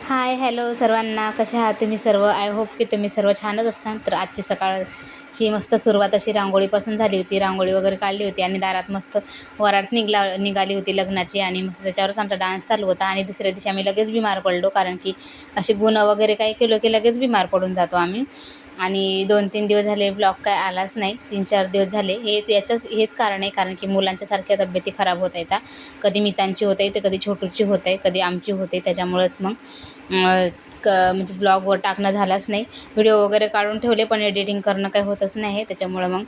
Hi hello सर्वांना, कसे आहात तुम्ही सर्व? आय होप की तुम्ही सर्व छानच असाल. तर आजची सकाळची मस्त सुरुवात अशी रांगोळीपासून झाली होती. रांगोळी वगैरे काढली होती आणि दारात मस्त वरात निघाली होती लग्नाची आणि मस्त त्याच्यावरच आमचा डान्स चालू होता. आणि दुसऱ्या दिवशी आम्ही लगेच बिमार पडलो, कारण की असे गुण वगैरे काही केलं की लगेच बिमार पडून जातो आम्ही. आणि 2-3 दिवस झाले ब्लॉग काय आलाच नाही. 3-4 दिवस झाले. हेच कारण आहे, कारण की मुलांच्या सारख्या तब्येती खराब होत आहेत. कधी मितांची होते तर कधी छोटूची होते, कधी आमची होते. त्याच्यामुळंच मग म्हणजे ब्लॉगवर टाकणं झालंच नाही. व्हिडिओ वगैरे काढून ठेवले, पण एडिटिंग करणं काही होतच नाही आहे. त्याच्यामुळं मग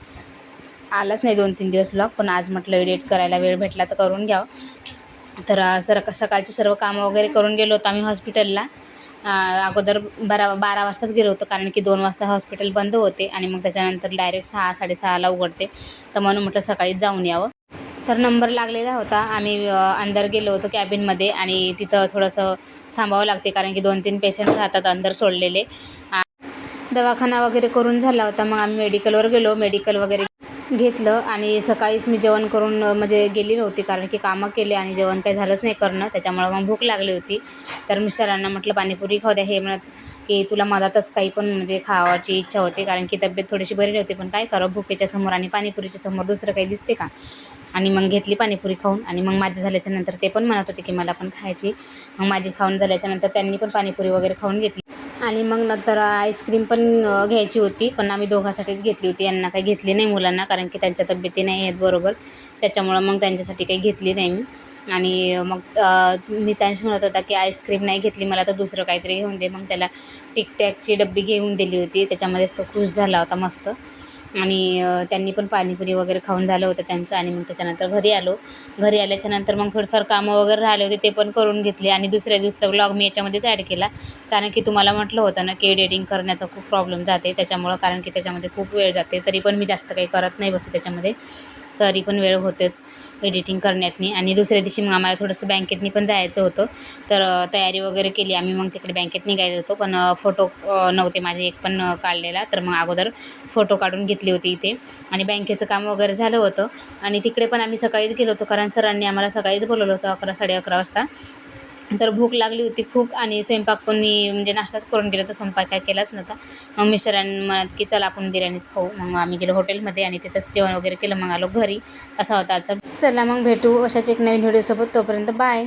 आलाच नाही 2-3 दिवस ब्लॉग. पण आज म्हटलं एडिट करायला वेळ भेटला तर करून घ्यावं. तर सकाळचे सर्व कामं वगैरे करून गेलो होतो आम्ही हॉस्पिटलला. अगोदर 12 वाजताच गेलो होतो, कारण की 2 वाजता हॉस्पिटल बंद होते आणि मग त्याच्यानंतर डायरेक्ट 6-6:30ला उघडते. तर म्हणून म्हटलं सकाळीच जाऊन यावं. तर नंबर लागलेला होता. आम्ही अंदर गेलो होतो कॅबिनमध्ये आणि तिथं थोडंसं थांबावं लागते, कारण की 2-3 पेशंट राहतात अंदर सोडलेले. दवाखाना वगैरे करून झाला होता. मग आम्ही मेडिकलवर गेलो, मेडिकल वगैरे घेतलं आणि सकाळीच मी जेवण करून म्हणजे गेली नव्हती, कारण की कामं केले आणि जेवण काही झालंच नाही करणं. त्याच्यामुळं मग भूक लागली होती. तर मिस्टरांना म्हटलं पाणीपुरी खाऊ द्या. हे म्हणत की तुला मधातच काही पण म्हणजे खावायची इच्छा होते, कारण की तब्येत थोडीशी बरी नव्हती. पण काय करावं, भुकेच्या समोर आणि पाणीपुरीच्या समोर दुसरं काही दिसते का? आणि मग घेतली पाणीपुरी खाऊन. आणि मग माझी झाल्याच्यानंतर ते पण म्हणत होते की मला पण खायची. मग माझी खाऊन झाल्याच्यानंतर त्यांनी पण पाणीपुरी वगैरे खाऊन घेतली. आणि मग नंतर आईस्क्रीम पण घ्यायची होती, पण आम्ही दोघांसाठीच घेतली होती. यांना काही घेतली नाही मुलांना, कारण की त्यांच्या तब्येती नाही आहेत बरोबर. त्याच्यामुळं मग त्यांच्यासाठी काही घेतली नाही मी. आणि मग मी त्यांची म्हणत होता की आईस्क्रीम नाही घेतली मला तर दुसरं काहीतरी घेऊन दे. मग त्याला टिकटॅकची डब्बी घेऊन दिली होती. त्याच्यामध्येच तो खुश झाला होता मस्त. आणि त्यांनी पण पाणीपुरी वगैरे खाऊन झालं होतं त्यांचं. आणि मग त्याच्यानंतर घरी आलो. घरी आल्याच्यानंतर मग थोडंफार कामं वगैरे राहिले होते, ते पण करून घेतले. आणि दुसऱ्या दिवसाचा व्लॉग मी याच्यामध्येच ॲड केला, कारण की तुम्हाला म्हटलं होतं ना की एडिटिंग करण्याचा खूप प्रॉब्लेम जाते त्याच्यामुळं, कारण की त्याच्यामध्ये खूप वेळ जाते. तरी पण मी जास्त काही करत नाही बसत त्याच्यामध्ये, तरी पण वेळ होतेच एडिटिंग करण्यातनी. आणि दुसऱ्या दिवशी मग आम्हाला थोडंसं बँकेतनी पण जायचं होतं. तर तयारी वगैरे केली आम्ही. मग तिकडे बँकेत निघायला होतो, पण फोटो नव्हते माझे एक पण काढलेला. तर मग अगोदर फोटो काढून घेतले होते इथे. आणि बँकेचं काम वगैरे झालं होतं. आणि तिकडे पण आम्ही सकाळीच गेलो होतो, कारण सरांनी आम्हाला सकाळीच बोलवलं होतं 11-11:30 वाजता. तर भूक लागली होती खूप. आणि स्वयंपाक पण मी म्हणजे नाश्ताच करून गेलो, तर स्वयंपाक काय केलाच नव्हता. मग मिस्टरांनी म्हणत की चला आपण बिर्याणीच खाऊ. मग आम्ही गेलो हॉटेलमध्ये आणि तिथंच जेवण वगैरे केलं. मग आलो घरी. असा होता आजचा. चला मग भेटू अशाच एक नवीन व्हिडिओसोबत. तोपर्यंत बाय.